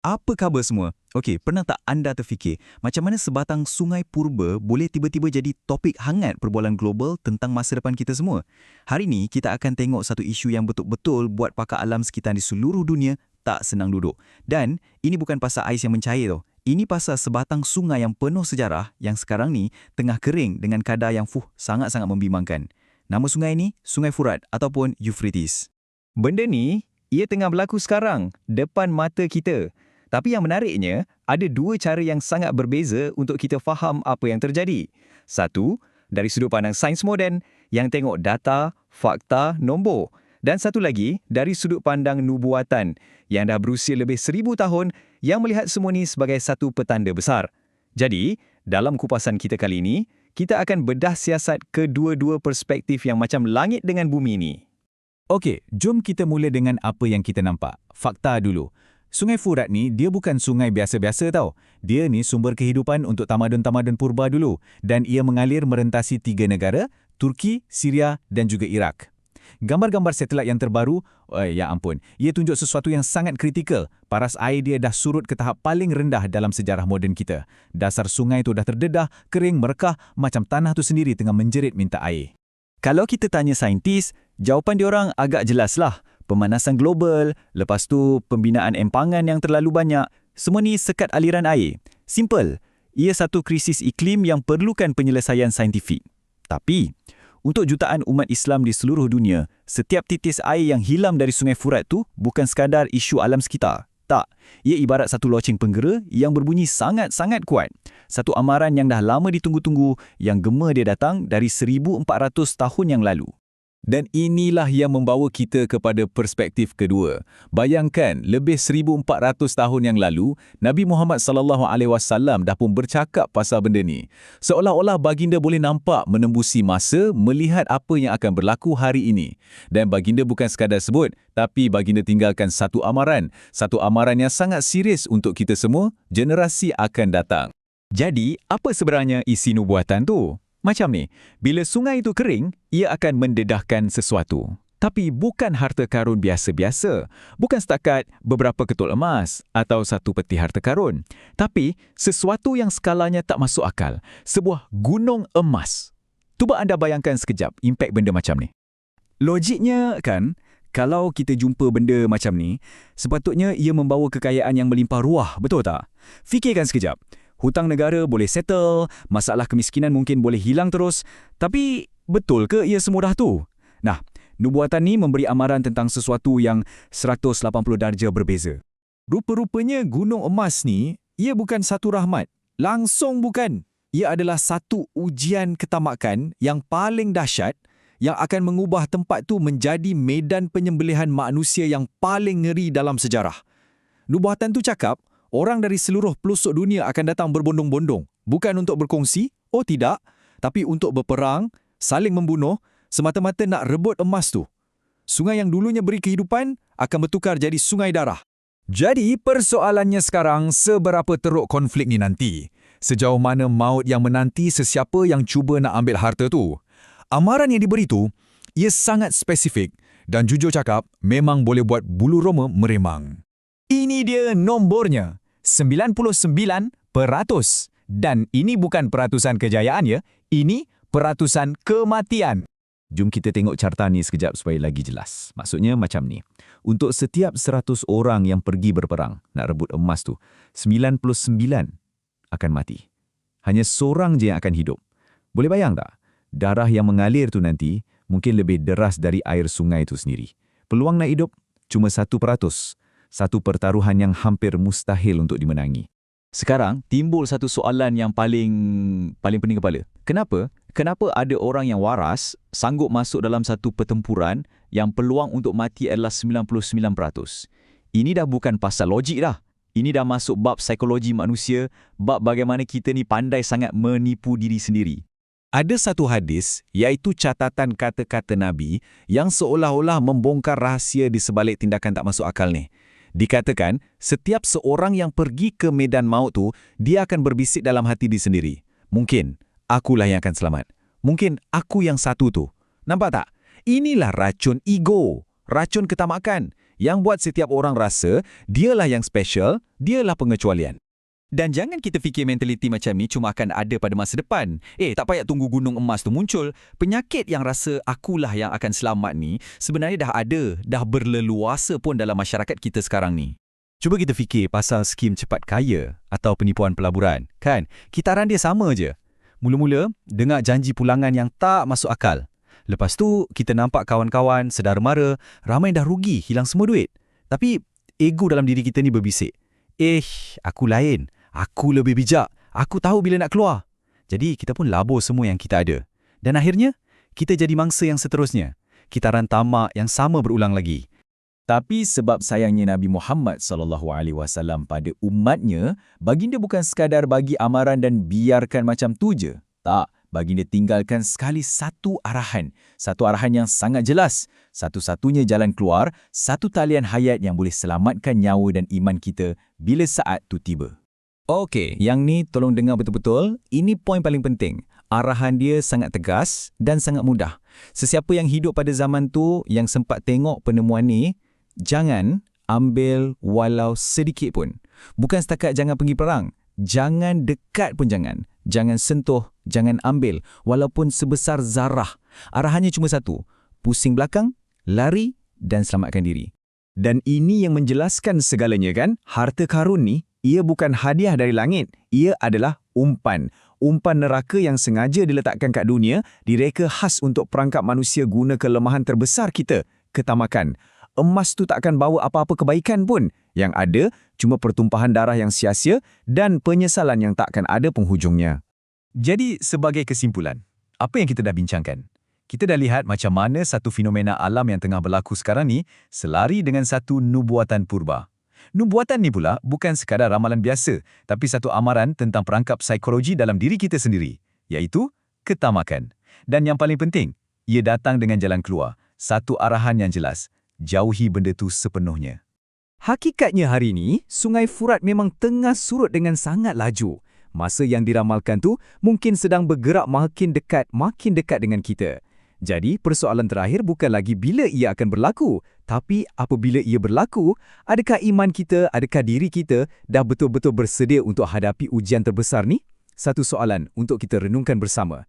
Apa khabar semua? Okey, pernah tak anda terfikir macam mana sebatang sungai purba boleh tiba-tiba jadi topik hangat perbualan global tentang masa depan kita semua? Hari ini kita akan tengok satu isu yang betul-betul buat pakar alam sekitar di seluruh dunia tak senang duduk. Dan ini bukan pasal ais yang mencair tau. Ini pasal sebatang sungai yang penuh sejarah yang sekarang ni tengah kering dengan kadar yang sangat-sangat membimbangkan. Nama sungai ini Sungai Furat ataupun Euphrates. Benda ni, ia tengah berlaku sekarang, depan mata kita. Tapi yang menariknya, ada dua cara yang sangat berbeza untuk kita faham apa yang terjadi. Satu, dari sudut pandang sains moden, yang tengok data, fakta, nombor. Dan satu lagi, dari sudut pandang nubuatan, yang dah berusia lebih 1000 tahun, yang melihat semua ni sebagai satu petanda besar. Jadi, dalam kupasan kita kali ini, kita akan bedah siasat kedua-dua perspektif yang macam langit dengan bumi ni. Okey, jom kita mula dengan apa yang kita nampak. Fakta dulu. Sungai Furat ni, dia bukan sungai biasa-biasa tau. Dia ni sumber kehidupan untuk tamadun-tamadun purba dulu. Dan ia mengalir merentasi 3 negara, Turki, Syria dan juga Iraq. Gambar-gambar satelit yang terbaru, ya ampun, ia tunjuk sesuatu yang sangat kritikal. Paras air dia dah surut ke tahap paling rendah dalam sejarah moden kita. Dasar sungai tu dah terdedah, kering, merekah, macam tanah tu sendiri tengah menjerit minta air. Kalau kita tanya saintis, jawapan diorang agak jelas lah. Pemanasan global, lepas tu pembinaan empangan yang terlalu banyak, semua ni sekat aliran air. Simple, ia satu krisis iklim yang perlukan penyelesaian saintifik. Tapi, untuk jutaan umat Islam di seluruh dunia, setiap titis air yang hilang dari Sungai Furat tu bukan sekadar isu alam sekitar. Tak, ia ibarat satu loceng penggera yang berbunyi sangat-sangat kuat. Satu amaran yang dah lama ditunggu-tunggu, yang gema dia datang dari 1400 tahun yang lalu. Dan inilah yang membawa kita kepada perspektif kedua. Bayangkan, lebih 1400 tahun yang lalu, Nabi Muhammad SAW dah pun bercakap pasal benda ni. Seolah-olah baginda boleh nampak menembusi masa melihat apa yang akan berlaku hari ini. Dan baginda bukan sekadar sebut, tapi baginda tinggalkan satu amaran yang sangat serius untuk kita semua, generasi akan datang. Jadi, apa sebenarnya isi nubuatan tu? Macam ni, bila sungai itu kering, ia akan mendedahkan sesuatu. Tapi bukan harta karun biasa-biasa. Bukan setakat beberapa ketul emas atau satu peti harta karun. Tapi sesuatu yang skalanya tak masuk akal. Sebuah gunung emas. Cuba anda bayangkan sekejap impak benda macam ni. Logiknya kan, kalau kita jumpa benda macam ni, sepatutnya ia membawa kekayaan yang melimpah ruah, betul tak? Fikirkan sekejap. Hutang negara boleh settle, masalah kemiskinan mungkin boleh hilang terus. Tapi, betul ke ia semudah tu? Nah, nubuatan ni memberi amaran tentang sesuatu yang 180 darjah berbeza. Rupa-rupanya gunung emas ni, ia bukan satu rahmat. Langsung bukan. Ia adalah satu ujian ketamakan yang paling dahsyat yang akan mengubah tempat tu menjadi medan penyembelihan manusia yang paling ngeri dalam sejarah. Nubuatan tu cakap, orang dari seluruh pelosok dunia akan datang berbondong-bondong. Bukan untuk berkongsi, oh tidak, tapi untuk berperang, saling membunuh, semata-mata nak rebut emas tu. Sungai yang dulunya beri kehidupan akan bertukar jadi sungai darah. Jadi persoalannya sekarang, seberapa teruk konflik ni nanti? Sejauh mana maut yang menanti sesiapa yang cuba nak ambil harta tu? Amaran yang diberi tu, ia sangat spesifik dan jujur cakap, memang boleh buat bulu roma meremang. Ini dia nombornya, 99%. Dan ini bukan peratusan kejayaan ya, ini peratusan kematian. Jom kita tengok carta ni sekejap supaya lagi jelas. Maksudnya macam ni. Untuk setiap 100 orang yang pergi berperang, nak rebut emas tu, 99 akan mati. Hanya seorang je yang akan hidup. Boleh bayang tak? Darah yang mengalir tu nanti mungkin lebih deras dari air sungai tu sendiri. Peluang nak hidup cuma 1%. Satu pertaruhan yang hampir mustahil untuk dimenangi. Sekarang, timbul satu soalan yang paling pening kepala. Kenapa ada orang yang waras sanggup masuk dalam satu pertempuran yang peluang untuk mati adalah 99%? Ini dah bukan pasal logik dah. Ini dah masuk bab psikologi manusia, bab bagaimana kita ni pandai sangat menipu diri sendiri. Ada satu hadis, iaitu catatan kata-kata Nabi yang seolah-olah membongkar rahsia di sebalik tindakan tak masuk akal ni. Dikatakan, setiap seorang yang pergi ke medan maut tu, dia akan berbisik dalam hati dia sendiri. Mungkin, akulah yang akan selamat. Mungkin, aku yang satu tu. Nampak tak? Inilah racun ego, racun ketamakan, Yang buat setiap orang rasa dialah yang special, dialah pengecualian. Dan jangan kita fikir mentaliti macam ni cuma akan ada pada masa depan. Tak payah tunggu gunung emas tu muncul. Penyakit yang rasa akulah yang akan selamat ni sebenarnya dah ada, dah berleluasa pun dalam masyarakat kita sekarang ni. Cuba kita fikir pasal skim cepat kaya atau penipuan pelaburan. Kan, kitaran dia sama je. Mula-mula, dengar janji pulangan yang tak masuk akal. Lepas tu, kita nampak kawan-kawan, saudara mara, ramai dah rugi, hilang semua duit. Tapi, ego dalam diri kita ni berbisik. Aku lain. Aku lebih bijak. Aku tahu bila nak keluar. Jadi, kita pun labur semua yang kita ada. Dan akhirnya, kita jadi mangsa yang seterusnya. Kitaran tamak yang sama berulang lagi. Tapi sebab sayangnya Nabi Muhammad SAW pada umatnya, baginda bukan sekadar bagi amaran dan biarkan macam tu je. Tak, baginda tinggalkan sekali satu arahan. Satu arahan yang sangat jelas. Satu-satunya jalan keluar, satu talian hayat yang boleh selamatkan nyawa dan iman kita bila saat tu tiba. Okey, yang ni tolong dengar betul-betul. Ini poin paling penting. Arahan dia sangat tegas dan sangat mudah. Sesiapa yang hidup pada zaman tu yang sempat tengok penemuan ni, jangan ambil walau sedikit pun. Bukan setakat jangan pergi perang. Jangan dekat pun jangan. Jangan sentuh, jangan ambil. Walaupun sebesar zarah. Arahannya cuma satu. Pusing belakang, lari dan selamatkan diri. Dan ini yang menjelaskan segalanya kan? Harta karun ni, ia bukan hadiah dari langit. Ia adalah umpan. Umpan neraka yang sengaja diletakkan kat dunia, direka khas untuk perangkap manusia guna kelemahan terbesar kita, ketamakan. Emas tu tak akan bawa apa-apa kebaikan pun. Yang ada, cuma pertumpahan darah yang sia-sia dan penyesalan yang tak akan ada penghujungnya. Jadi, sebagai kesimpulan, apa yang kita dah bincangkan? Kita dah lihat macam mana satu fenomena alam yang tengah berlaku sekarang ni selari dengan satu nubuatan purba. Nubuatan ni pula bukan sekadar ramalan biasa, tapi satu amaran tentang perangkap psikologi dalam diri kita sendiri, iaitu ketamakan. Dan yang paling penting, ia datang dengan jalan keluar, satu arahan yang jelas, jauhi benda tu sepenuhnya. Hakikatnya hari ini, Sungai Furat memang tengah surut dengan sangat laju. Masa yang diramalkan tu mungkin sedang bergerak makin dekat dengan kita. Jadi, persoalan terakhir bukan lagi bila ia akan berlaku, tapi apabila ia berlaku, adakah iman kita, adakah diri kita dah betul-betul bersedia untuk hadapi ujian terbesar ni? Satu soalan untuk kita renungkan bersama.